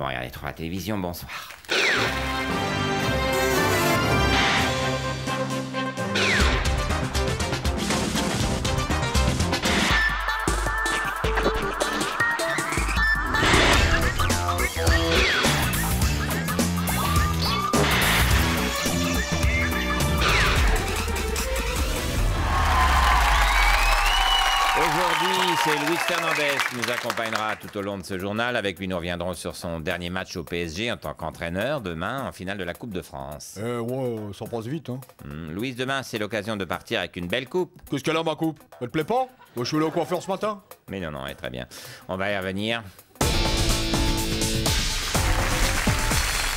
Bon, regardez trop la télévision, bonsoir. Aujourd'hui, c'est Luis Fernandez qui nous accompagnera tout au long de ce journal. Avec lui, nous reviendrons sur son dernier match au PSG en tant qu'entraîneur, demain, en finale de la Coupe de France. Ouais, ça passe vite, hein. Louis, demain, c'est l'occasion de partir avec une belle coupe. Qu'est-ce qu'elle a, ma coupe? Elle te plaît pas? Moi, je suis allé au coiffeur ce matin. Mais non, très bien. On va y revenir.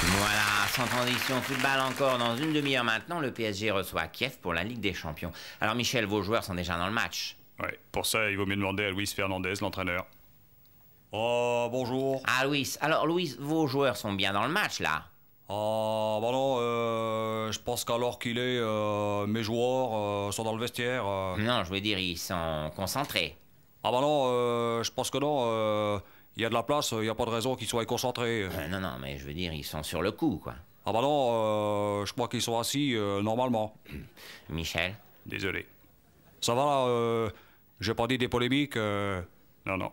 Voilà, sans transition, football encore. Dans une demi-heure maintenant, le PSG reçoit Kiev pour la Ligue des Champions. Alors, Michel, vos joueurs sont déjà dans le match. Ouais, pour ça, il vaut mieux demander à Luis Fernandez, l'entraîneur. Oh, bonjour. Ah, Louis. Alors, Louis, vos joueurs sont bien dans le match, là? Ah, bah non, je pense qu'alors qu'il est, mes joueurs sont dans le vestiaire. Non, je veux dire, ils sont concentrés. Ah bah non, je pense que non, il y a de la place, il n'y a pas de raison qu'ils soient concentrés. Non, mais je veux dire, ils sont sur le coup, quoi. Ah bah non, je crois qu'ils sont assis normalement. Michel? Désolé. Ça va là, j'ai pas dit des polémiques, non.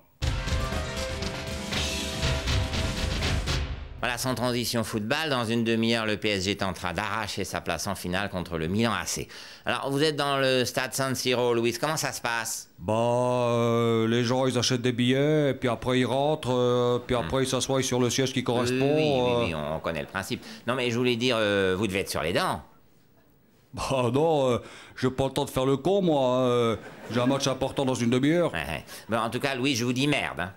Voilà, sans transition football, dans une demi-heure, le PSG tentera d'arracher sa place en finale contre le Milan AC. Alors, vous êtes dans le stade San Siro, Louis, comment ça se passe? Bah, les gens, ils achètent des billets, puis après ils rentrent, puis après ils s'assoient sur le siège qui correspond. Oui, on connaît le principe. Non, mais je voulais dire, vous devez être sur les dents. Bah non, j'ai pas le temps de faire le con, moi. J'ai un match important dans une demi-heure. Ouais. Bon, en tout cas, Louis, je vous dis merde, hein.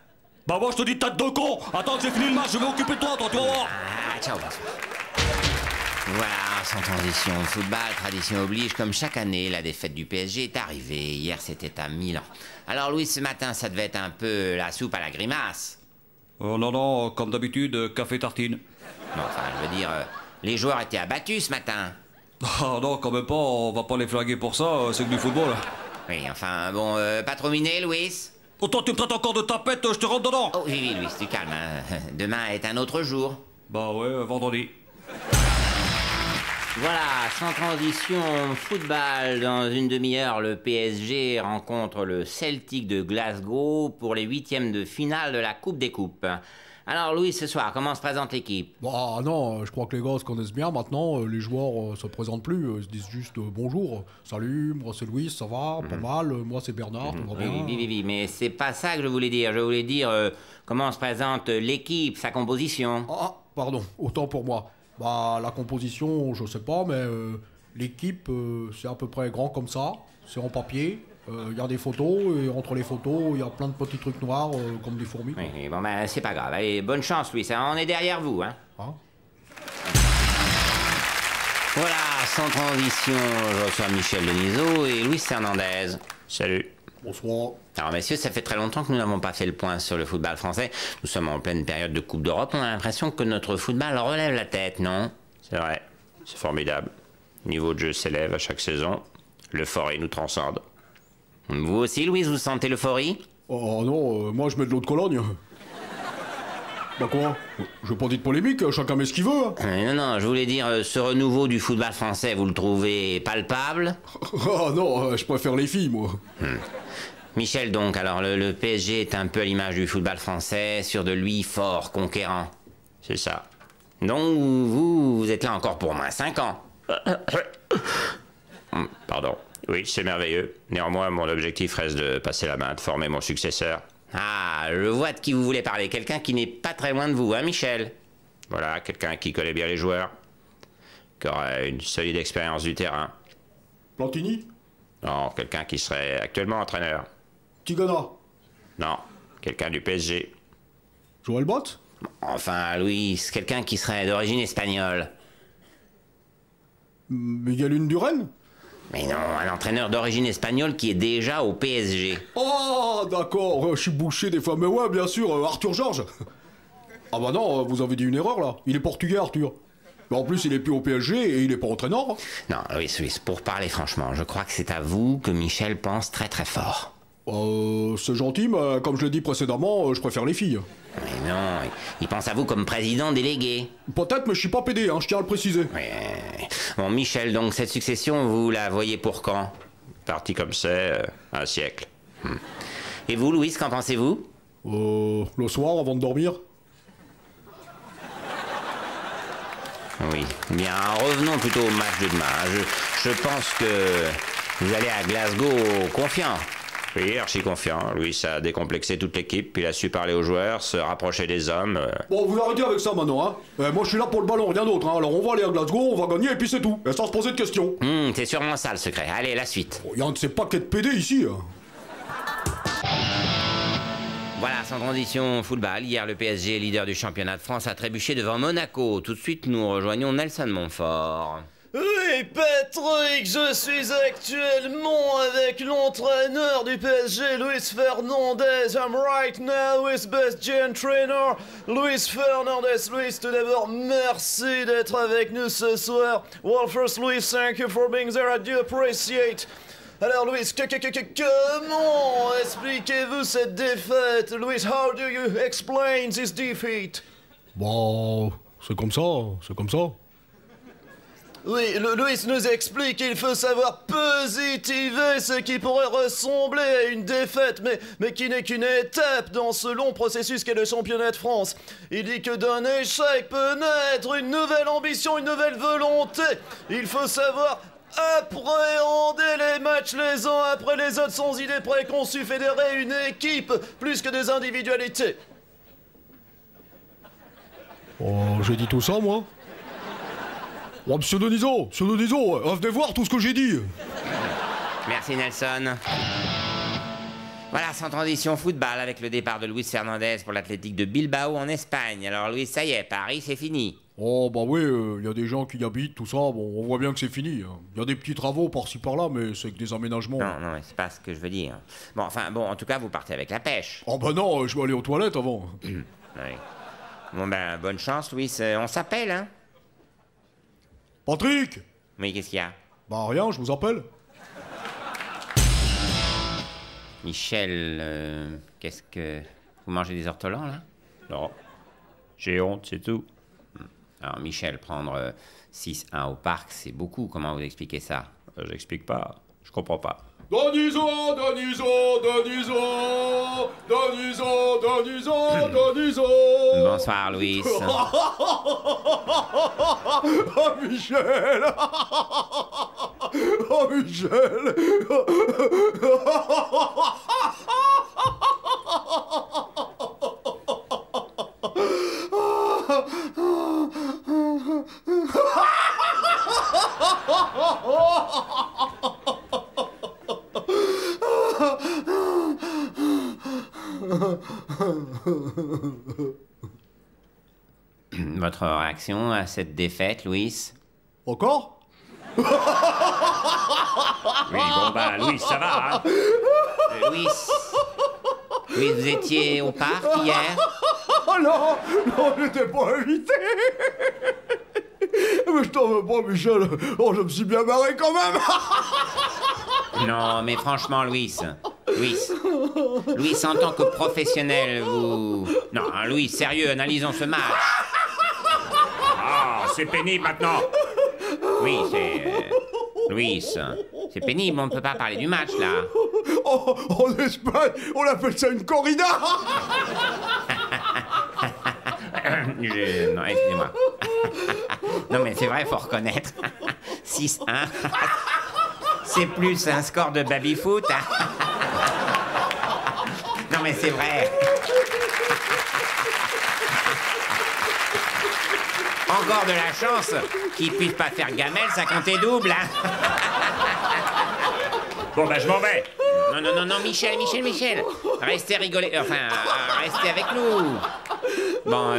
Bah moi, je te dis tête de con. Attends que j'ai fini le match, je vais m'occuper de toi, tu vas voir. Ah, ciao, bonsoir. Voilà, sans transition football, tradition oblige, comme chaque année, la défaite du PSG est arrivée. Hier, c'était à Milan. Alors, Louis, ce matin, ça devait être un peu la soupe à la grimace. Non, comme d'habitude, café tartine. Non, enfin, je veux dire, les joueurs étaient abattus ce matin. Ah non, quand même pas, on va pas les flaguer pour ça, c'est que du football. Oui, enfin, bon, pas trop miné, Louis? Autant tu me traites encore de tapette, je te rentre dedans. Oh, oui, Louis, tu calmes, hein. Demain est un autre jour. Bah ouais, vendredi. Voilà, sans transition, football. Dans une demi-heure, le PSG rencontre le Celtic de Glasgow pour les huitièmes de finale de la Coupe des Coupes. Alors, Louis, ce soir, comment se présente l'équipe? Bah non, je crois que les gars se connaissent bien maintenant. Les joueurs se présentent plus, ils se disent juste bonjour. Salut, moi c'est Louis, ça va? Pas mal. Moi c'est Bernard, tout va bien. Oui, mais c'est pas ça que je voulais dire. Je voulais dire comment se présente l'équipe, sa composition. Ah, pardon, autant pour moi. Bah la composition, je sais pas, mais l'équipe, c'est à peu près grand comme ça. C'est en papier. Il y a des photos, et entre les photos, il y a plein de petits trucs noirs, comme des fourmis. Oui, bon, ben, c'est pas grave. Allez, bonne chance, Louis, on est derrière vous, hein. Voilà, sans transition, je reçois Michel Denisot et Luis Fernandez. Salut. Bonsoir. Alors, messieurs, ça fait très longtemps que nous n'avons pas fait le point sur le football français. Nous sommes en pleine période de Coupe d'Europe. On a l'impression que notre football relève la tête, non? C'est vrai, c'est formidable. Le niveau de jeu s'élève à chaque saison. L'euphorie nous transcende. Vous aussi, Louise, vous sentez l'euphorie? Oh non, moi je mets de l'eau de Cologne. Bah quoi? Je veux pas dire de polémique, chacun met ce qu'il veut. Non, je voulais dire, ce renouveau du football français, vous le trouvez palpable? Ah non, je préfère les filles, moi. Michel, donc, alors, le PSG est un peu à l'image du football français, sûr de lui, fort, conquérant. C'est ça. Donc, vous êtes là encore pour moins 5 ans. Pardon. Oui, c'est merveilleux. Néanmoins, mon objectif reste de passer la main, de former mon successeur. Ah, je vois de qui vous voulez parler. Quelqu'un qui n'est pas très loin de vous, hein, Michel? Voilà, quelqu'un qui connaît bien les joueurs, qui aura une solide expérience du terrain. Plantini? Non, quelqu'un qui serait actuellement entraîneur. Tigana? Non, quelqu'un du PSG. Joël Bott? Enfin, Louis, quelqu'un qui serait d'origine espagnole. Miguel Indurain? Mais non, un entraîneur d'origine espagnole qui est déjà au PSG. Oh, d'accord, je suis bouché des fois. Mais ouais, bien sûr, Arthur Georges. Ah bah non, vous avez dit une erreur, là. Il est portugais, Arthur. Mais en plus, il est plus au PSG et il est pas entraîneur. Non, Louis, pour parler franchement, je crois que c'est à vous que Michel pense très très fort. C'est gentil, mais comme je l'ai dit précédemment, je préfère les filles. Mais non, il pense à vous comme président délégué. Peut-être, mais je suis pas pédé, hein, je tiens à le préciser. Bon, Michel, donc cette succession, vous la voyez pour quand? Parti comme c'est, un siècle. Et vous, Louis, qu'en pensez-vous? Le soir, avant de dormir. Oui. Bien, revenons plutôt au match de demain. Je pense que vous allez à Glasgow confiant. Oui, archi confiant. Louis a décomplexé toute l'équipe, puis il a su parler aux joueurs, se rapprocher des hommes. Bon, vous arrêtez avec ça maintenant, hein. Moi, je suis là pour le ballon, rien d'autre, hein. Alors, on va aller à Glasgow, on va gagner, et puis c'est tout. Et sans se poser de questions. C'est sûrement ça, le secret. Allez, la suite. Il y a un de ces paquets de PD ici, hein. Voilà, sans transition, football. Hier, le PSG, leader du championnat de France, a trébuché devant Monaco. Tout de suite, nous rejoignons Nelson Montfort. Oui, Patrick, je suis actuellement avec l'entraîneur du PSG, Luis Fernandez. I'm right now with best gen trainer, Luis Fernandez. Luis, tout d'abord, merci d'être avec nous ce soir. Well, first, Luis, thank you for being there. I do appreciate. Alors, Luis, comment expliquez-vous cette défaite? Luis, how do you explain this defeat? Bon, c'est comme ça, c'est comme ça. Oui, Luis nous explique qu'il faut savoir positiver ce qui pourrait ressembler à une défaite, mais qui n'est qu'une étape dans ce long processus qu'est le championnat de France. Il dit que d'un échec peut naître une nouvelle ambition, une nouvelle volonté. Il faut savoir appréhender les matchs les uns après les autres sans idée préconçue, fédérer une équipe plus que des individualités. Oh, j'ai dit tout ça, moi? Oh, monsieur Denisot, venez voir tout ce que j'ai dit. Merci, Nelson. Voilà, sans transition, football avec le départ de Luis Fernandez pour l'Athletic de Bilbao en Espagne. Alors, Luis, ça y est, Paris, c'est fini. Oh, bah oui, y a des gens qui y habitent, tout ça, bon, on voit bien que c'est fini. Y a des petits travaux par-ci par-là, mais c'est que des aménagements. Non, c'est pas ce que je veux dire. Bon, en tout cas, vous partez avec la pêche. Oh, bah non, je vais aller aux toilettes avant. Oui. Bon, ben, bonne chance, Luis. On s'appelle, hein? Patrick! Oui, qu'est-ce qu'il y a? Bah rien, je vous appelle. Michel, qu'est-ce que... Vous mangez des ortolans, là? Non. J'ai honte, c'est tout. Alors, Michel, prendre 6-1 au parc, c'est beaucoup. Comment vous expliquez ça? J'explique pas. Je comprends pas. Deniso! Bonsoir, Louis. Oh, Michel! Oh, Michel! Votre réaction à cette défaite, Louis? Encore? Oui, bon bah, Louis, ça va, hein? Louis, vous étiez au parc hier? Oh non, j'étais pas invité. Mais je t'en veux pas, Michel. Oh, je me suis bien marré quand même. Non, mais franchement, Louis, en tant que professionnel, vous... Non, Louis, sérieux, analysons ce match. Ah, c'est pénible maintenant. Oui, Louis, c'est pénible, on ne peut pas parler du match, là. Oh, en Espagne, on appelle ça une corrida. Non, excusez-moi. Non, mais c'est vrai, faut reconnaître. 6-1. C'est plus un score de baby-foot. Non, mais c'est vrai. Encore de la chance qu'ils puissent pas faire gamelle, ça comptait double. Hein. Bon bah, je m'en vais. Non, Michel. Restez rigoler. Enfin, restez avec nous. Bon,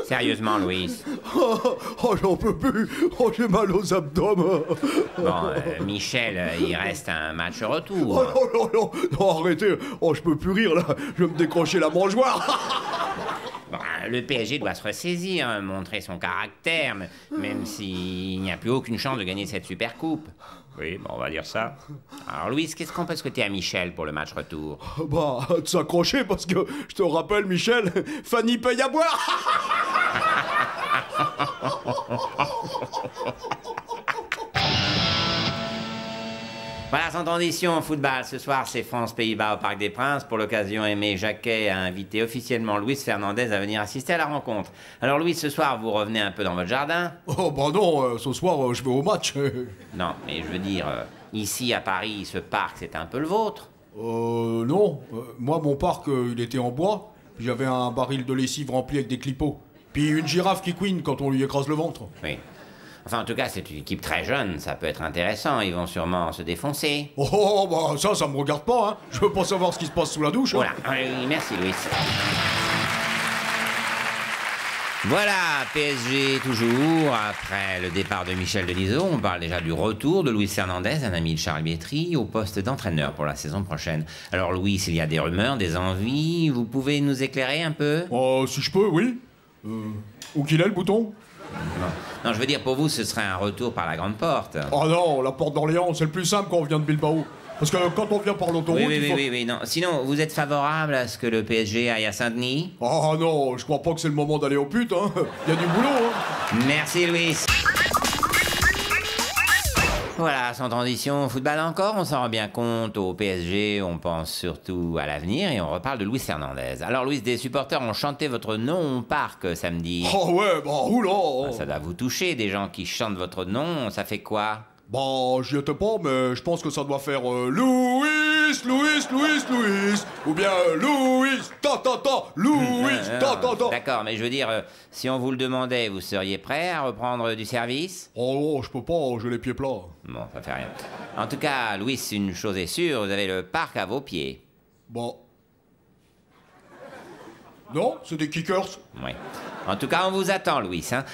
sérieusement, Louis. Oh, j'en peux plus. Oh, j'ai mal aux abdomens. Bon, Michel, il reste un match retour. Oh, non, arrêtez. Oh, je peux plus rire, là. Je vais me décrocher la mangeoire. Bon, le PSG doit se ressaisir, montrer son caractère, même s'il n'y a plus aucune chance de gagner cette super coupe. Oui, bon, on va dire ça. Alors Louis, qu'est-ce qu'on peut souhaiter à Michel pour le match retour? Bah, de s'accrocher parce que, je te rappelle, Michel, Fanny paye à boire. Voilà, sans transition au football. Ce soir, c'est France-Pays-Bas au Parc des Princes. Pour l'occasion, Aimé Jacquet a invité officiellement Luis Fernandez à venir assister à la rencontre. Alors Louis, ce soir, vous revenez un peu dans votre jardin? Oh bah non, ce soir, je vais au match. Non, mais je veux dire, ici à Paris, ce parc, c'est un peu le vôtre. Non. Moi, mon parc, il était en bois. Puis j'avais un baril de lessive rempli avec des clipots. Puis une girafe qui couine quand on lui écrase le ventre. Oui. Enfin, en tout cas, c'est une équipe très jeune, ça peut être intéressant, ils vont sûrement se défoncer. Oh, bah ça me regarde pas, hein. Je veux pas savoir ce qui se passe sous la douche. Voilà, oui, merci Louis. Voilà, PSG toujours. Après le départ de Michel Denisot, on parle déjà du retour de Luis Fernandez, un ami de Charles Bietri, au poste d'entraîneur pour la saison prochaine. Alors Louis, il y a des rumeurs, des envies, vous pouvez nous éclairer un peu? Oh, si je peux, oui. Où qu'il est le bouton? Non, je veux dire, pour vous, ce serait un retour par la grande porte. Oh non, la porte d'Orléans, c'est le plus simple quand on vient de Bilbao. Parce que quand on vient par l'autoroute, Oui, non. Sinon, vous êtes favorable à ce que le PSG aille à Saint-Denis? Oh non, je crois pas que c'est le moment d'aller aux putes, hein. Il y a du boulot, hein. Merci, Louis. Voilà, sans transition, football encore, on s'en rend bien compte. Au PSG, on pense surtout à l'avenir et on reparle de Luis Fernandez. Alors, Louis, des supporters ont chanté votre nom au parc samedi. Oh ouais, bah oula. Ça doit vous toucher, des gens qui chantent votre nom, ça fait quoi? Bah, j'y étais pas, mais je pense que ça doit faire Louis, ou bien Louis, Louis, D'accord, mais je veux dire, si on vous le demandait, vous seriez prêt à reprendre du service? Oh, je peux pas, j'ai les pieds plats. Bon, ça fait rien. En tout cas, Louis, une chose est sûre, vous avez le parc à vos pieds. Bon. Non, c'est des kickers. Oui. En tout cas, on vous attend, Louis, hein.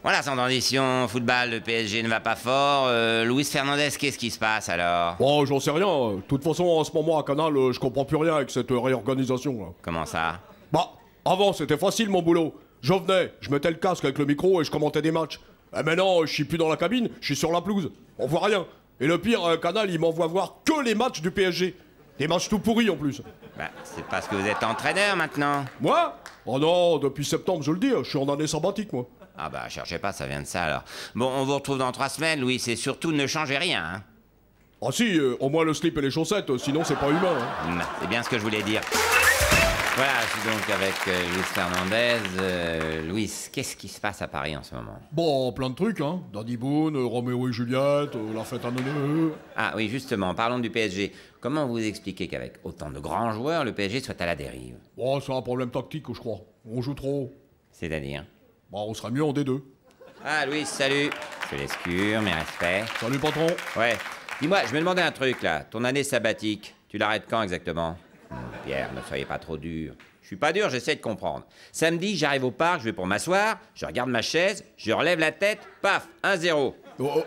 Voilà, sans transition, football, le PSG ne va pas fort. Luis Fernandez, qu'est-ce qui se passe alors? Bon, j'en sais rien. De toute façon, en ce moment à Canal, je comprends plus rien avec cette réorganisation, là. Comment ça? Bah, avant, c'était facile mon boulot. Je venais, je mettais le casque avec le micro et je commentais des matchs. Et maintenant, je suis plus dans la cabine, je suis sur la pelouse. On voit rien. Et le pire, Canal, il m'envoie voir que les matchs du PSG. Des matchs tout pourris en plus. Bah, c'est parce que vous êtes entraîneur maintenant. Moi? Oh non, depuis septembre, je le dis, je suis en année sabbatique, moi. Ah bah, cherchez pas, ça vient de ça alors. Bon, on vous retrouve dans 3 semaines, Louis, et surtout ne changez rien, hein. Ah si, au moins le slip et les chaussettes, sinon c'est pas humain, hein. C'est bien ce que je voulais dire. Voilà, je suis donc avec Luis Fernandez. Louis, qu'est-ce qui se passe à Paris en ce moment? Bon, plein de trucs, hein. Dandy Boone, Roméo et Juliette, la fête à Neuneu. Ah oui, justement, parlons du PSG. Comment vous expliquez qu'avec autant de grands joueurs, le PSG soit à la dérive? Bon, c'est un problème tactique, je crois. On joue trop haut. C'est-à-dire? Bah, on serait mieux en D2. Ah, Louis, salut. Je l'escure, mes respects. Salut, patron. Ouais. Dis-moi, je me demandais un truc, là. Ton année sabbatique, tu l'arrêtes quand exactement? Pierre, ne soyez pas trop dur. Je suis pas dur, j'essaie de comprendre. Samedi, j'arrive au parc, je vais pour m'asseoir, je regarde ma chaise, je relève la tête, paf, 1-0.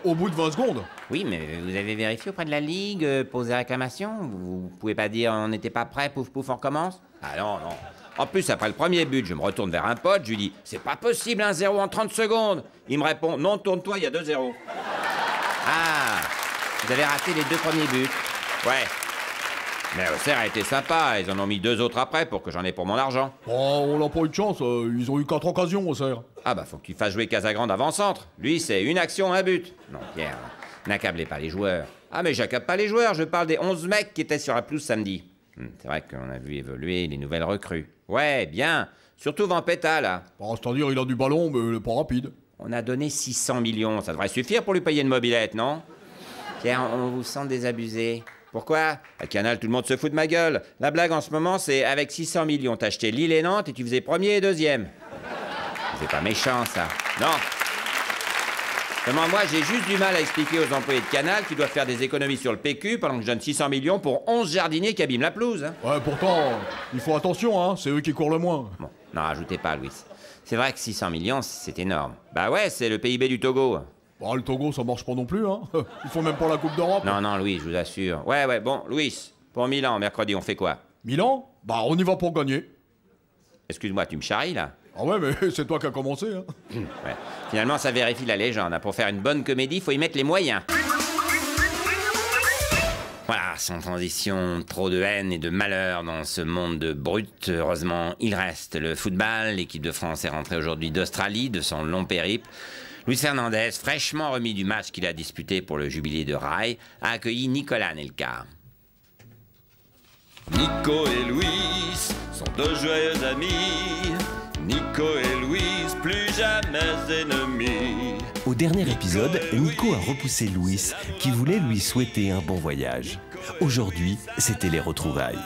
Au bout de 20 secondes. Oui, mais vous avez vérifié auprès de la Ligue, posé réclamation? Vous pouvez pas dire on n'était pas prêt, pouf pouf, on recommence? Ah non, non. En plus, après le premier but, je me retourne vers un pote, je lui dis c'est pas possible, 1-0 en 30 secondes. Il me répond non, tourne-toi, il y a 2-0. Ah, vous avez raté les 2 premiers buts. Ouais. Mais Auxerre a été sympa, ils en ont mis 2 autres après pour que j'en ai pour mon argent. Oh, on n'a pas eu de chance, ils ont eu 4 occasions, Auxerre. Ah bah faut que tu fasses jouer Casagrande avant-centre. Lui, c'est une action, un but. Non, Pierre, n'accablez pas les joueurs. Ah mais j'accable pas les joueurs, je parle des 11 mecs qui étaient sur la pelouse samedi. C'est vrai qu'on a vu évoluer les nouvelles recrues. Ouais, bien. Surtout Vampeta, là. Bah, c'est-à-dire, il a du ballon, mais il est pas rapide. On a donné 600 millions, ça devrait suffire pour lui payer une mobilette, non? Pierre, on vous sent désabusé. Pourquoi? À Canal, tout le monde se fout de ma gueule. La blague en ce moment, c'est avec 600 millions, t'achetais Lille et Nantes et tu faisais premier et deuxième. C'est pas méchant, ça. Non. Seulement, moi, j'ai juste du mal à expliquer aux employés de Canal qu'ils doivent faire des économies sur le PQ pendant que je donne 600 millions pour 11 jardiniers qui abîment la pelouse. Hein. Ouais, pourtant, il faut attention, hein, c'est eux qui courent le moins. Bon, n'en rajoutez pas, Louis. C'est vrai que 600 millions, c'est énorme. Bah ouais, c'est le PIB du Togo. Bah, le Togo, ça marche pas non plus, hein. Il faut même pas la Coupe d'Europe. Non, non, Louis, je vous assure. Ouais, bon, Louis, pour Milan, mercredi, on fait quoi? Milan? Bah, on y va pour gagner. Excuse-moi, tu me charries là? Ah ouais, mais c'est toi qui as commencé, hein. Ouais. Finalement, ça vérifie la légende. Pour faire une bonne comédie, faut y mettre les moyens. Voilà, sans transition, trop de haine et de malheur dans ce monde de brutes. Heureusement, il reste le football. L'équipe de France est rentrée aujourd'hui d'Australie, de son long périple. Luis Fernandez, fraîchement remis du match qu'il a disputé pour le jubilé de Rai, a accueilli Nicolas Anelka. Nico et Luis sont deux joyeux amis. Nico et Luis, plus jamais ennemis. Au dernier épisode, Nico a repoussé Luis, qui voulait lui souhaiter un bon voyage. Aujourd'hui, c'était les retrouvailles.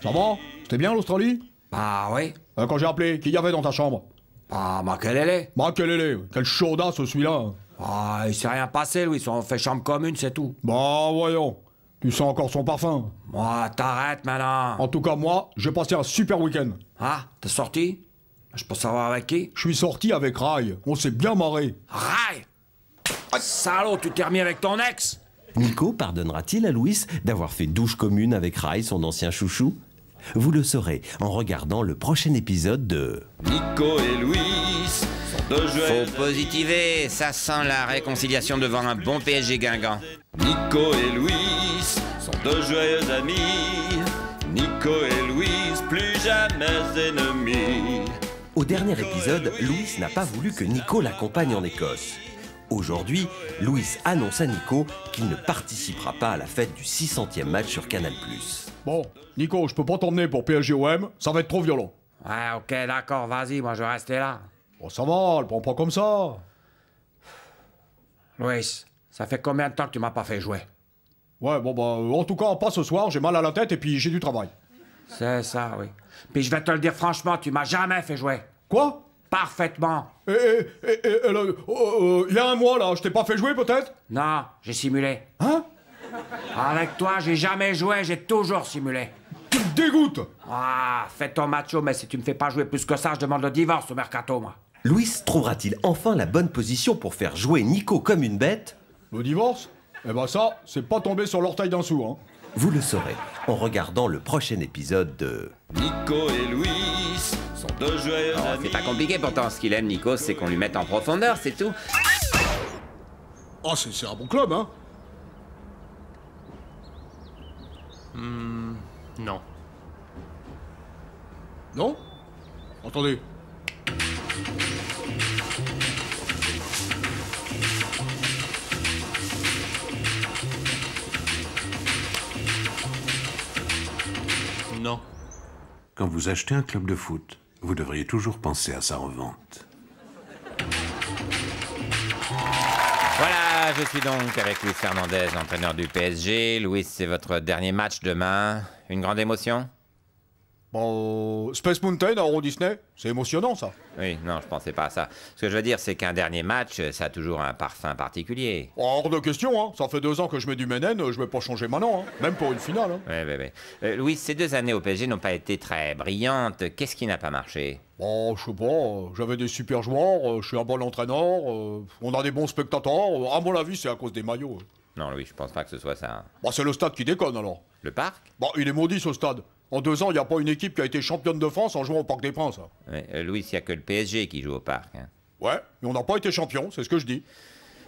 Ça va? C'était bien l'Australie? Bah oui. Quand j'ai appelé, qui y avait dans ta chambre? Bah, Makelele. Quel chaudasse celui-là. Ah, il s'est rien passé, Louis. On fait chambre commune, c'est tout. Bah voyons, tu sens encore son parfum. Moi, t'arrêtes maintenant. En tout cas, moi, j'ai passé un super week-end. Ah, t'es sorti? Je peux savoir avec qui? Je suis sorti avec Rai, on s'est bien marré. Rai! Salaud, tu t'es remis avec ton ex? Nico pardonnera-t-il à Luis d'avoir fait douche commune avec Rai, son ancien chouchou? Vous le saurez en regardant le prochain épisode de... Nico et Luis sont deux joyeux Faut positiver, ça sent la réconciliation devant un bon PSG Guingamp. Nico et Luis sont deux joyeux amis. Nico et Luis, plus jamais ennemis. Au dernier épisode, Luis n'a pas voulu que Nico l'accompagne en Écosse. Aujourd'hui, Luis annonce à Nico qu'il ne participera pas à la fête du 600e match sur Canal+. Bon, Nico, je peux pas t'emmener pour PSG-OM, ça va être trop violent. Ouais, ok, d'accord, vas-y, moi je vais rester là. Bon, ça va, le prends pas comme ça. Luis, ça fait combien de temps que tu m'as pas fait jouer? Ouais, bon bah, en tout cas, pas ce soir, j'ai mal à la tête et puis j'ai du travail. C'est ça, oui. Puis je vais te le dire franchement, tu m'as jamais fait jouer. Quoi? Parfaitement. Il y a un mois, là, je t'ai pas fait jouer, peut-être? Non, j'ai simulé. Hein? Avec toi, j'ai jamais joué, j'ai toujours simulé. Tu me dégoûtes! Ah, fais ton macho, mais si tu me fais pas jouer plus que ça, je demande le divorce au mercato, moi. Luis trouvera-t-il enfin la bonne position pour faire jouer Nico comme une bête? Le divorce? Eh ben ça, c'est pas tombé sur l'orteil d'un sou, hein. Vous le saurez en regardant le prochain épisode de... Nico et Luis sont deux joyeux Oh, amis. c'est pas compliqué pourtant, ce qu'il aime, Nico, c'est qu'on lui mette en profondeur, c'est tout. Ah, c'est un bon club, hein. Non. Non? Attendez. Non. Quand vous achetez un club de foot, vous devriez toujours penser à sa revente. Voilà, je suis donc avec Luis Fernandez, entraîneur du PSG. Luis, c'est votre dernier match demain. Une grande émotion? Bon, Space Mountain à Euro Disney, c'est émotionnant, ça. Oui, non, je pensais pas à ça. Ce que je veux dire, c'est qu'un dernier match, ça a toujours un parfum particulier. Hors de question, hein. Ça fait 2 ans que je mets du Ménène, je vais pas changer maintenant, hein. Même pour une finale, hein. Oui. Luis, ces 2 années au PSG n'ont pas été très brillantes. Qu'est-ce qui n'a pas marché? Bon, je sais pas, j'avais des super joueurs, je suis un bon entraîneur, on a des bons spectateurs, à mon avis, c'est à cause des maillots. Non, Louis, je pense pas que ce soit ça. Bah, c'est le stade qui déconne, alors. Le parc? Bah, il est maudit, ce stade. En 2 ans, il n'y a pas une équipe qui a été championne de France en jouant au Parc des Princes. Hein. Oui, Louis, il n'y a que le PSG qui joue au parc. Hein. Ouais, mais on n'a pas été champion, c'est ce que je dis.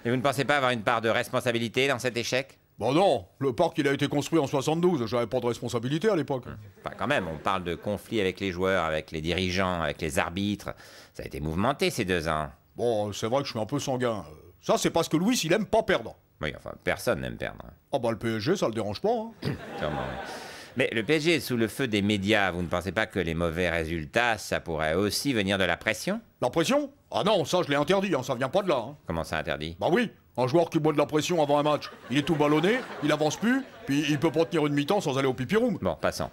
Et vous ne pensez pas avoir une part de responsabilité dans cet échec? Bah non, le parc, il a été construit en 72, j'avais pas de responsabilité à l'époque. Enfin, quand même, on parle de conflits avec les joueurs, avec les dirigeants, avec les arbitres. Ça a été mouvementé ces 2 ans. Bon, c'est vrai que je suis un peu sanguin. Ça, c'est parce que Louis, il aime pas perdre. Oui, enfin, personne n'aime perdre. Ah bah, le PSG, ça le dérange pas, hein. Sûrement, oui. Mais le PSG est sous le feu des médias. Vous ne pensez pas que les mauvais résultats, ça pourrait aussi venir de la pression? La pression? Ah non, ça, je l'ai interdit, hein, ça vient pas de là. Hein. Comment ça interdit? Bah oui, un joueur qui boit de la pression avant un match, il est tout ballonné, il avance plus, puis il peut pas tenir une mi-temps sans aller au pipi room. Bon, passons.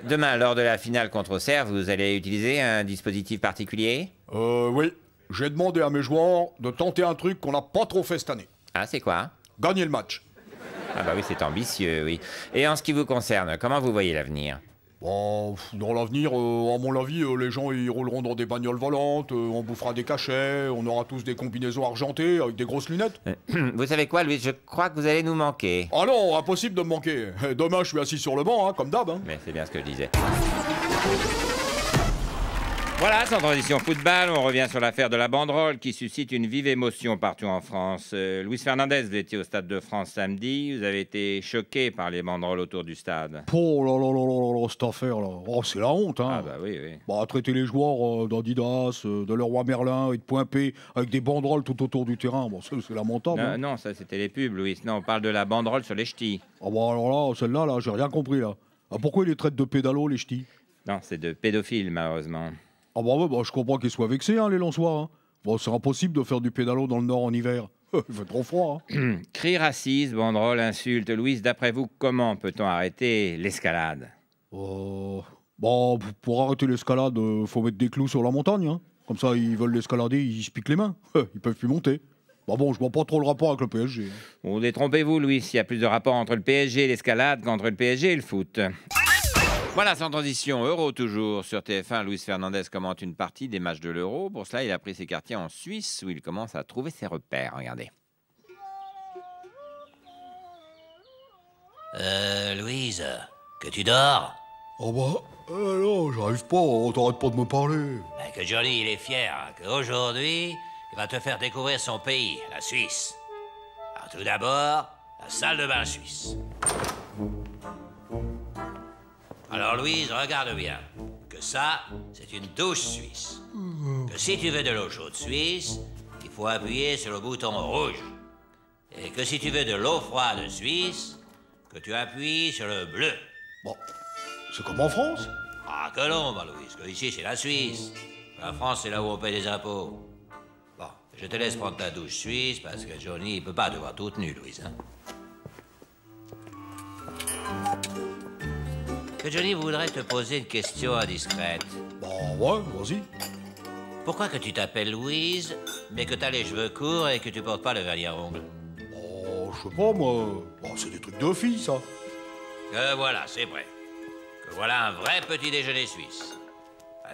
Demain, lors de la finale contre Auxerre, vous allez utiliser un dispositif particulier? Oui. J'ai demandé à mes joueurs de tenter un truc qu'on n'a pas trop fait cette année. Ah, c'est quoi? Gagner le match. Ah bah oui, c'est ambitieux, oui. Et en ce qui vous concerne, comment vous voyez l'avenir? Bon, dans l'avenir, à mon avis, les gens ils rouleront dans des bagnoles volantes, on bouffera des cachets, on aura tous des combinaisons argentées avec des grosses lunettes. Vous savez quoi, Louis? Je crois que vous allez nous manquer. Ah non, impossible de me manquer. Demain, je suis assis sur le banc, hein, comme d'hab. Hein. Mais c'est bien ce que je disais. Voilà, sans transition football, on revient sur l'affaire de la banderole qui suscite une vive émotion partout en France. Luis Fernandez, vous étiez au Stade de France samedi, vous avez été choqué par les banderoles autour du stade. Oh là là là là là, cette affaire-là. Oh, c'est la honte, hein. Ah bah oui, oui. Bah, traiter les joueurs d'Adidas, de Leroy Merlin et de Point P avec des banderoles tout autour du terrain, bon, c'est lamentable. Hein. Non, ça c'était les pubs, Luis. Non, on parle de la banderole sur les ch'tis. Ah bah alors là, celle-là, là, j'ai rien compris, là. Ah, pourquoi ils les traitent de pédalos, les ch'tis? Non, c'est de pédophiles, malheureusement. Ah bah ouais, bah, je comprends qu'ils soient vexés, hein, les Lensois. Hein. Bon, c'est impossible de faire du pédalo dans le Nord en hiver. Il fait trop froid. Hein. Cris racistes, banderoles, insultes. Louise, d'après vous, comment peut-on arrêter l'escalade? Bah, pour arrêter l'escalade, faut mettre des clous sur la montagne. Hein. Comme ça, ils veulent l'escalader, ils se piquent les mains. Ils peuvent plus monter. Bah bon, je vois pas trop le rapport avec le PSG. Hein. Bon, détrompez-vous, Louis, il y a plus de rapport entre le PSG et l'escalade qu'entre le PSG et le foot. Voilà, sans transition, Euro toujours. Sur TF1, Luis Fernandez commente une partie des matchs de l'Euro. Pour cela, il a pris ses quartiers en Suisse, où il commence à trouver ses repères. Regardez. Louise, que tu dors? Oh bah, non, j'arrive pas, t'arrêtes pas de me parler. Ben, que Johnny, il est fier, hein, qu'aujourd'hui, il va te faire découvrir son pays, la Suisse. Alors tout d'abord, la salle de bain suisse. Alors Louise, regarde bien, que ça, c'est une douche suisse. Que si tu veux de l'eau chaude suisse, il faut appuyer sur le bouton rouge. Et que si tu veux de l'eau froide suisse, que tu appuies sur le bleu. Bon, c'est comme en France. Ah, que non, bah Louise, que ici c'est la Suisse. La France, c'est là où on paie des impôts. Bon, je te laisse prendre ta douche suisse parce que Johnny, il peut pas te voir toute nue, Louise. Hein? Que Johnny voudrait te poser une question indiscrète. Bah ouais, vas-y. Pourquoi que tu t'appelles Louise, mais que t'as les cheveux courts et que tu portes pas le vernis à ongles? Oh, je sais pas, moi. Bon, c'est des trucs de filles, ça. Que voilà, c'est vrai. Que voilà un vrai petit déjeuner suisse.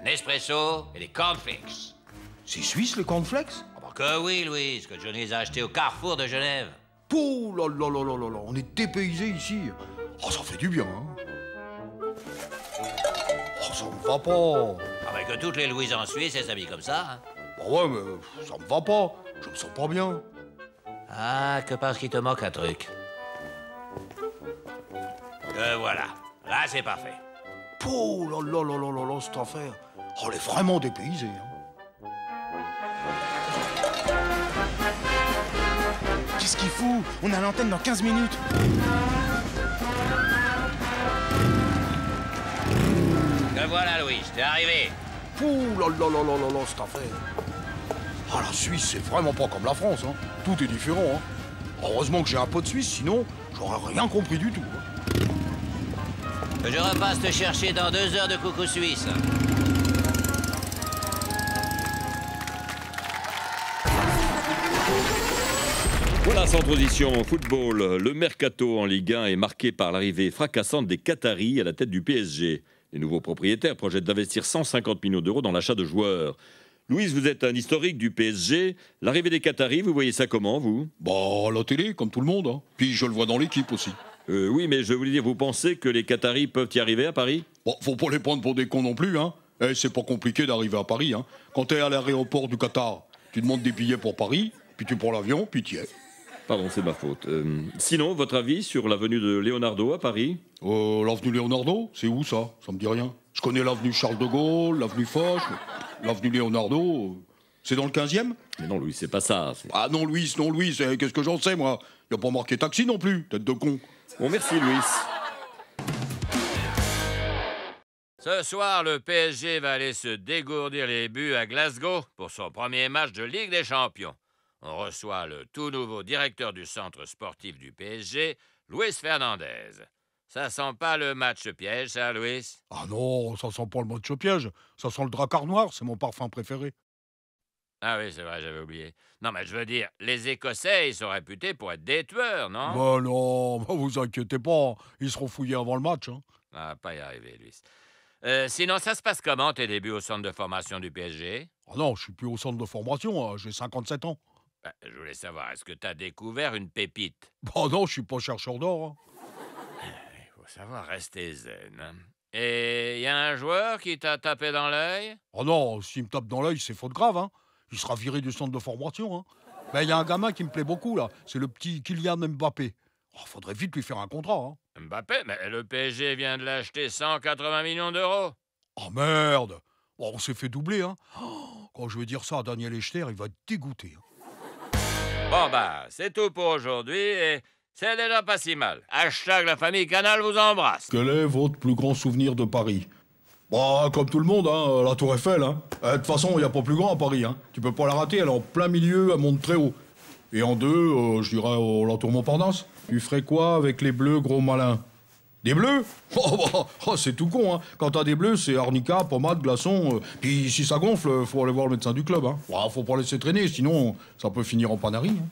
Un espresso et des cornflakes. C'est suisse, les cornflakes? Ah bah que oui, Louise, que Johnny les a achetés au Carrefour de Genève. Pouh là là là là là là, on est dépaysés ici. Oh, ça fait du bien, hein. Oh, ça me va pas. Ah mais que toutes les Louises en Suisse, elles s'habillent comme ça. Hein. Bah ouais, mais ça me va pas. Je me sens pas bien. Ah, que parce qu'il te manque un truc. Que voilà. Là, c'est parfait. Pouh là là là là là là, cette affaire. Oh, on est vraiment dépaysés, hein. Qu'est-ce qu'il fout? On a l'antenne dans 15 minutes. Que voilà, Louise, t'es arrivé. Pouh là là là là là là, cette affaire. Ah, la Suisse, c'est vraiment pas comme la France, hein. Tout est différent, hein. Heureusement que j'ai un pote suisse, sinon, j'aurais rien compris du tout. Hein. Que je repasse te chercher dans 2 heures de coucou suisse. Voilà, sans transition football. Le mercato en Ligue 1 est marqué par l'arrivée fracassante des Qataris à la tête du PSG. Les nouveaux propriétaires projettent d'investir 150 millions d'euros dans l'achat de joueurs. Louise, vous êtes un historique du PSG. L'arrivée des Qataris, vous voyez ça comment, vous? Bah, à la télé, comme tout le monde. Hein. Puis je le vois dans l'équipe aussi. Oui, mais je voulais dire, vous pensez que les Qataris peuvent y arriver à Paris? Bon, faut pas les prendre pour des cons non plus, hein. Eh, c'est pas compliqué d'arriver à Paris, hein. Quand t'es à l'aéroport du Qatar, tu demandes des billets pour Paris, puis tu prends l'avion, puis t'y es. Pardon, c'est ma faute. Sinon, votre avis sur l'avenue de Leonardo à Paris? L'avenue Leonardo, c'est où ça? Ça me dit rien. Je connais l'avenue Charles de Gaulle, l'avenue Foch, l'avenue Leonardo. C'est dans le 15e? Mais non, Louis, c'est pas ça. Ah non, Louis, qu'est-ce que j'en sais, moi? Y a pas marqué taxi non plus, tête de con. Bon, merci, Louis. Ce soir, le PSG va aller se dégourdir les buts à Glasgow pour son premier match de Ligue des Champions. On reçoit le tout nouveau directeur du centre sportif du PSG, Luis Fernandez. Ça sent pas le match piège, ça, Louis? Ah non, ça sent pas le match piège. Ça sent le dracard noir, c'est mon parfum préféré. Ah oui, c'est vrai, j'avais oublié. Non, mais je veux dire, les Écossais, ils sont réputés pour être des tueurs, non? Bah non, vous inquiétez pas, ils seront fouillés avant le match. Hein. Ah, pas y arriver, Louis. Sinon, ça se passe comment, tes débuts au centre de formation du PSG? Ah non, je suis plus au centre de formation, hein, j'ai 57 ans. Je voulais savoir, est-ce que t'as découvert une pépite? Bah non, je suis pas chercheur d'or. Hein. Il faut savoir rester zen. Hein. Et y a un joueur qui t'a tapé dans l'œil? Oh non, s'il me tape dans l'œil, c'est faute grave, hein. Il sera viré du centre de formation, hein. Ben, y a un gamin qui me plaît beaucoup, là. C'est le petit Kylian Mbappé. Oh, faudrait vite lui faire un contrat, hein. Mbappé? Mais le PSG vient de l'acheter 180 millions d'euros. Oh merde! Bon, on s'est fait doubler, hein. Oh, quand je vais dire ça à Daniel Echter, il va être dégoûté. Hein. Bon bah, c'est tout pour aujourd'hui et c'est déjà pas si mal. Hashtag la famille Canal vous embrasse. Quel est votre plus grand souvenir de Paris? Bah, comme tout le monde, hein, la Tour Eiffel, hein. De toute façon, il n'y a pas plus grand à Paris, hein. Tu peux pas la rater, elle est en plein milieu, elle monte très haut. Et en deux, je dirais la Tour Montparnasse. Tu ferais quoi avec les bleus, gros malin? Des bleus? Oh, c'est tout con, hein. Quand t'as des bleus, c'est arnica, pommade, glaçon. Puis si ça gonfle, faut aller voir le médecin du club, hein. Faut pas laisser traîner, sinon ça peut finir en panarie, hein.